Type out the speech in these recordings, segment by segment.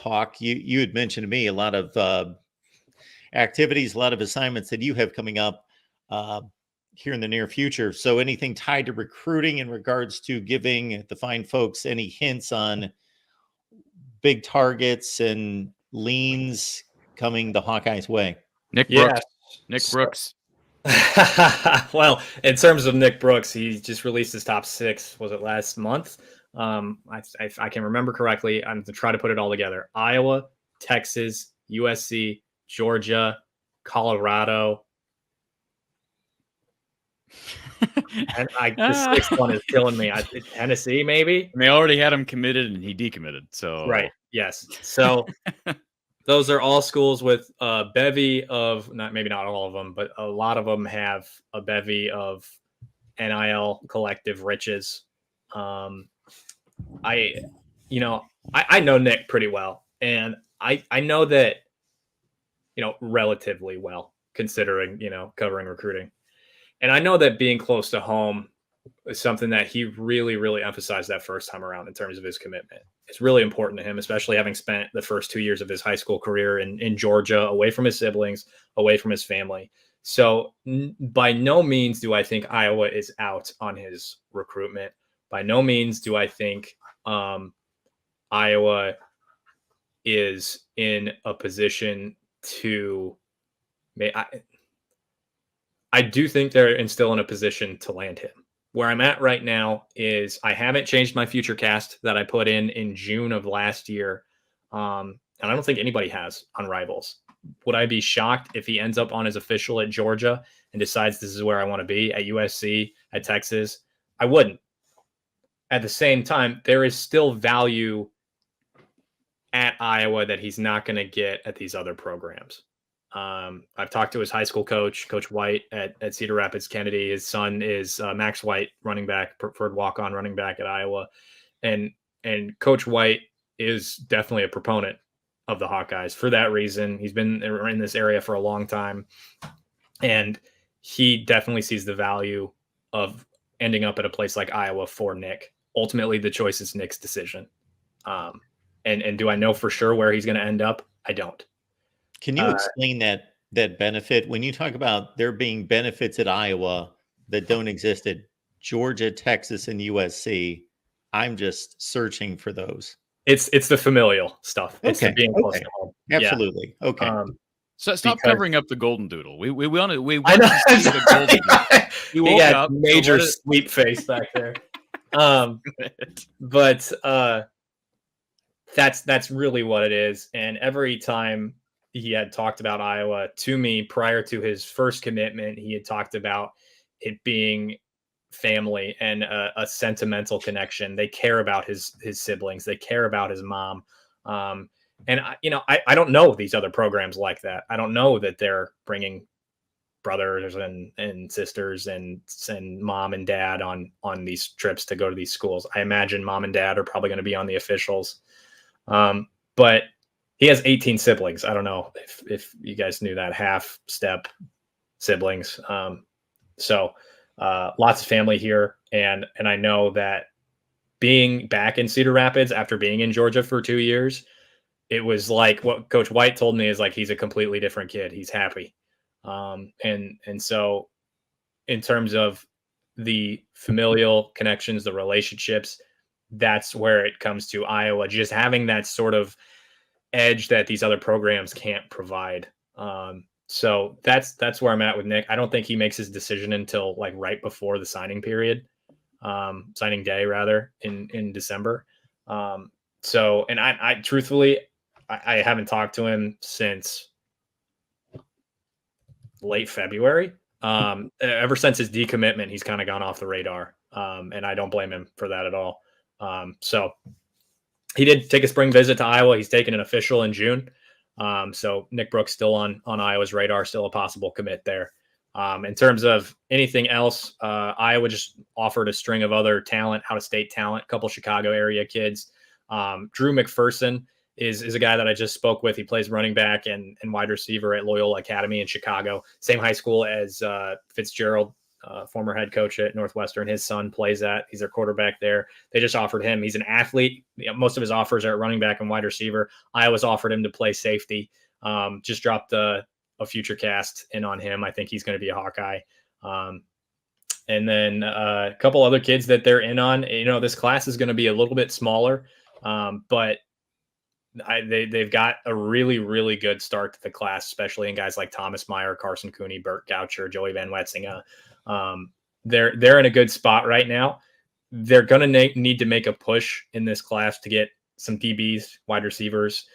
talk, you had mentioned to me a lot of activities, a lot of assignments that you have coming up here in the near future. So anything tied to recruiting in regards to giving the fine folks any hints on big targets and leans coming the Hawkeyes way? Nick Yeah. Brooks. Nick Brooks. Well, in terms of Nick Brooks, he just released his top 6. Was it last month? I can remember correctly. I'm to try to put it all together. Iowa, Texas, USC, Georgia, Colorado. And the 6th one is killing me. Tennessee, maybe? And they already had him committed and he decommitted. So right. Yes. So those are all schools with a bevy of, maybe not all of them, but a lot of them have a bevy of NIL collective riches. I know Nick pretty well, and I know that, relatively well, considering, covering recruiting. And I know that being close to home is something that he really, really emphasized that first time around in terms of his commitment. It's really important to him, especially having spent the first 2 years of his high school career in Georgia, away from his siblings, away from his family. So by no means do I think Iowa is out on his recruitment. By no means do I think Iowa is in a position to I do think they're still in a position to land him. Where I'm at right now is I haven't changed my future cast that I put in June of last year. And I don't think anybody has on Rivals. Would I be shocked if he ends up on his official at Georgia and decides this is where I want to be, at USC, at Texas? I wouldn't. At the same time, there is still value at Iowa that he's not going to get at these other programs. I've talked to his high school coach, Coach White at Cedar Rapids Kennedy. His son is Max White, running back, preferred walk-on running back at Iowa. And Coach White is definitely a proponent of the Hawkeyes for that reason. He's been in this area for a long time, and he definitely sees the value of ending up at a place like Iowa for Nick. Ultimately, the choice is Nick's decision. And do I know for sure where he's going to end up? I don't. Can you explain that benefit when you talk about there being benefits at Iowa that don't exist at Georgia, Texas, and USC? I'm just searching for those. It's the familial stuff. It's okay. the being close to home. Absolutely. Yeah. Okay. So stop covering up the golden doodle. We want to see the golden doodle. He got major sweep face back there. But that's really what it is. And every time he had talked about Iowa to me prior to his first commitment, he had talked about it being family and a sentimental connection. They care about his siblings. They care about his mom. And I don't know these other programs like that. I don't know that they're bringing brothers and sisters and mom and dad on these trips to go to these schools. I imagine mom and dad are probably going to be on the officials. But he has 18 siblings. I don't know if you guys knew that, half step siblings. So lots of family here. And I know that being back in Cedar Rapids after being in Georgia for 2 years, it was like what Coach White told me is like, he's a completely different kid. He's happy. And so in terms of the familial connections, the relationships, that's where it comes to Iowa, just having that sort of edge that these other programs can't provide. So that's where I'm at with Nick. I don't think he makes his decision until like right before the signing period, signing day rather, in December. So, and I truthfully, I haven't talked to him since late February. Ever since his decommitment, he's kind of gone off the radar. And I don't blame him for that at all. So he did take a spring visit to Iowa. He's taken an official in June. So Nick Brooks still on Iowa's radar, still a possible commit there. In terms of anything else, Iowa just offered a string of other talent, out-of-state talent, a couple Chicago area kids. Drew McPherson is a guy that I just spoke with. He plays running back and wide receiver at Loyola Academy in Chicago, same high school as Fitzgerald, former head coach at Northwestern. His son plays at. He's their quarterback there. They just offered him. He's an athlete. Most of his offers are at running back and wide receiver. Iowa's offered him to play safety. Just dropped a future cast in on him. I think he's going to be a Hawkeye. And then a couple other kids that they're in on. This class is going to be a little bit smaller, but they've got a really, really good start to the class, especially in guys like Thomas Meyer, Carson Cooney, Burt Goucher, Joey Van Wetzinga. They're in a good spot right now. They're going to need to make a push in this class to get some DBs, wide receivers,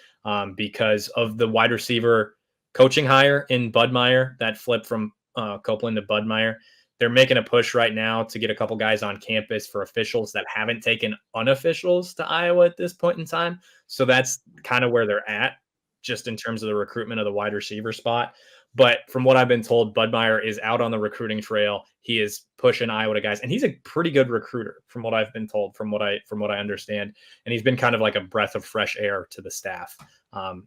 because of the wide receiver coaching hire in Bud Meyer, that flip from Copeland to Bud Meyer. They're making a push right now to get a couple guys on campus for officials that haven't taken unofficials to Iowa at this point in time. So that's kind of where they're at, just in terms of the recruitment of the wide receiver spot. But from what I've been told, Bud Meyer is out on the recruiting trail. He is pushing Iowa to guys, and he's a pretty good recruiter, from what I've been told, from what I understand. And he's been kind of like a breath of fresh air to the staff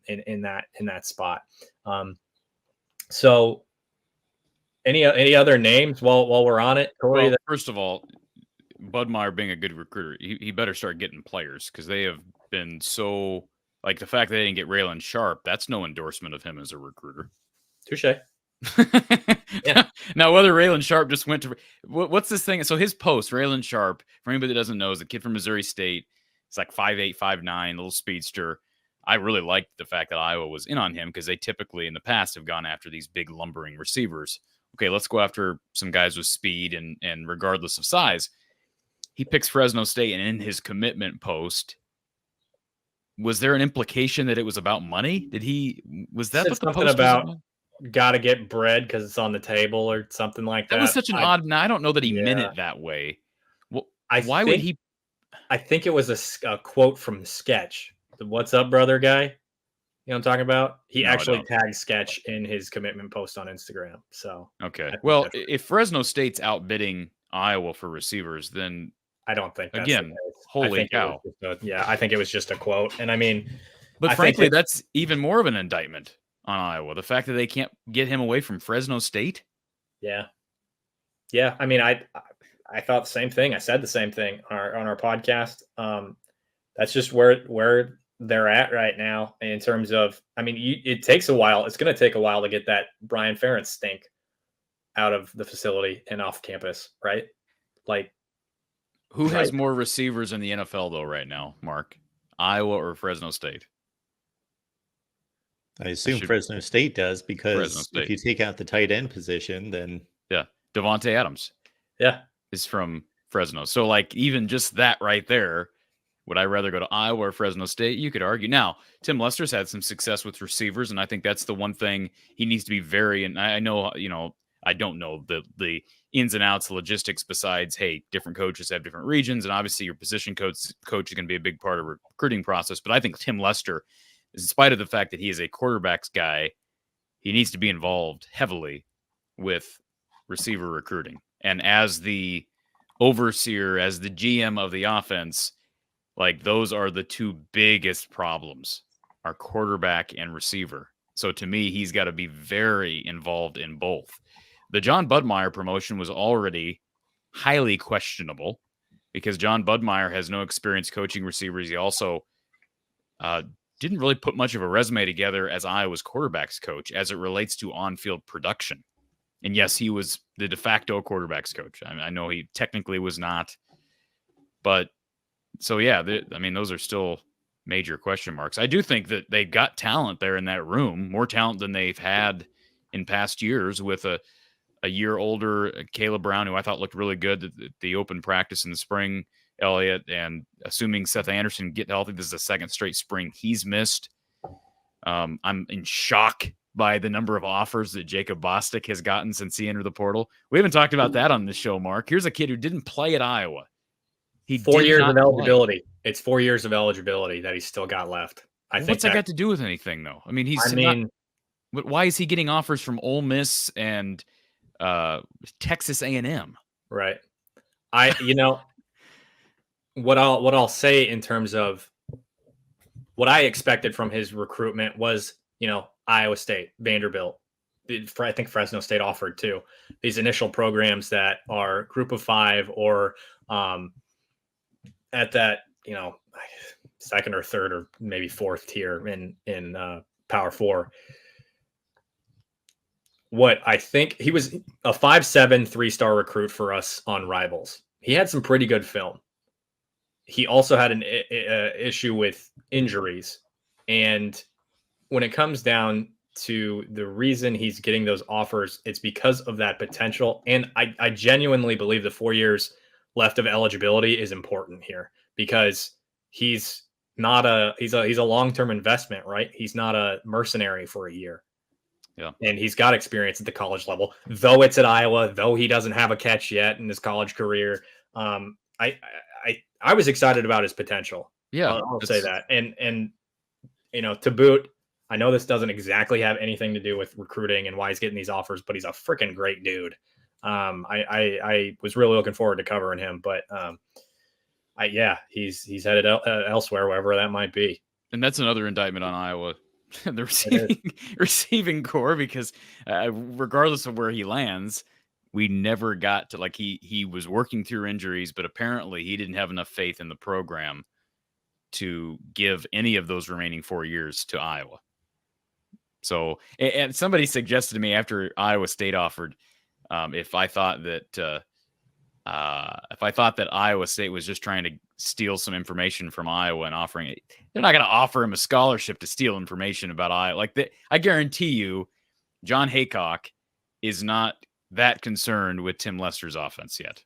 in that spot. So. Any other names while we're on it, Corey? Well, first of all, Bud Meyer being a good recruiter, he better start getting players, because they have been so, like, the fact that they didn't get Raylan Sharp, that's no endorsement of him as a recruiter. Touche. Yeah. Now, whether Raylan Sharp just went to what's this thing? So his post, Raylan Sharp, for anybody that doesn't know, is a kid from Missouri State. It's like 5'8", 5'9", little speedster. I really liked the fact that Iowa was in on him, because they typically in the past have gone after these big lumbering receivers. Okay, let's go after some guys with speed and regardless of size. He picks Fresno State, and in his commitment post, was there an implication that it was about money? Was that what the something post about was? Got to get bread because it's on the table or something like that? That was such an odd. Now, I don't know that he meant it that way. Well, why would he? I think it was a quote from Sketch, the "What's up, brother" guy. You know what I'm talking about? He actually tagged Sketch in his commitment post on Instagram. So okay. Well, if Fresno State's outbidding Iowa for receivers, then I don't think that's again, holy cow. I think it was just a quote. And I mean, but frankly, that's even more of an indictment on Iowa. The fact that they can't get him away from Fresno State. Yeah. Yeah. I mean, I thought the same thing. I said the same thing on our podcast. That's just where they're at right now in terms of, I mean, it takes a while. It's going to take a while to get that Brian Ferentz stink out of the facility and off campus, right? Like, who has more receivers in the NFL though right now, Mark? Iowa or Fresno State? I assume Fresno State does, because if you take out the tight end position, then Devontae Adams, is from Fresno. So like even just that right there. Would I rather go to Iowa or Fresno State? You could argue. Now, Tim Lester's had some success with receivers, and I think that's the one thing he needs to be very. And I know, I don't know the ins and outs, logistics. Besides, hey, different coaches have different regions, and obviously your position coach is going to be a big part of the recruiting process. But I think Tim Lester, in spite of the fact that he is a quarterbacks guy, he needs to be involved heavily with receiver recruiting, and as the overseer, as the GM of the offense. Like, those are the two biggest problems, are quarterback and receiver. So to me, he's got to be very involved in both. The John Budmeyer promotion was already highly questionable because John Budmeyer has no experience coaching receivers. He also didn't really put much of a resume together as Iowa's quarterbacks coach as it relates to on-field production. And yes, he was the de facto quarterbacks coach. I know he technically was not, but so, yeah, those are still major question marks. I do think that they got talent there in that room, more talent than they've had in past years, with a year older Caleb Brown, who I thought looked really good at the open practice in the spring, Elliott, and assuming Seth Anderson get healthy, this is the second straight spring he's missed. I'm in shock by the number of offers that Jacob Bostic has gotten since he entered the portal. We haven't talked about that on the show, Mark. Here's a kid who didn't play at Iowa. 4 years of eligibility. Play. It's 4 years of eligibility that he's still got left. What's that got to do with anything, though? I mean, why is he getting offers from Ole Miss and Texas A&M? Right. What I'll say in terms of what I expected from his recruitment was, Iowa State, Vanderbilt, I think Fresno State offered too. These initial programs that are group of 5 or at that, second or third or maybe fourth tier in Power 4. What I think he was a 5'7", 3-star recruit for us on Rivals. He had some pretty good film. He also had an issue with injuries. And when it comes down to the reason he's getting those offers, it's because of that potential. And I genuinely believe the 4 years left of eligibility is important here, because he's a long-term investment, right? He's not a mercenary for a year. Yeah. And he's got experience at the college level, though it's at Iowa, though he doesn't have a catch yet in his college career. I was excited about his potential. Yeah, I'll say that. And to boot, I know this doesn't exactly have anything to do with recruiting and why he's getting these offers, but he's a freaking great dude. I was really looking forward to covering him, but he's headed elsewhere, wherever that might be. And that's another indictment on Iowa, the receiving core, because regardless of where he lands, we never got to, like, he was working through injuries, but apparently he didn't have enough faith in the program to give any of those remaining 4 years to Iowa. So, and somebody suggested to me after Iowa State offered, if I thought that Iowa State was just trying to steal some information from Iowa and offering it, they're not going to offer him a scholarship to steal information about Iowa. Like, I guarantee you, John Haycock is not that concerned with Tim Lester's offense yet.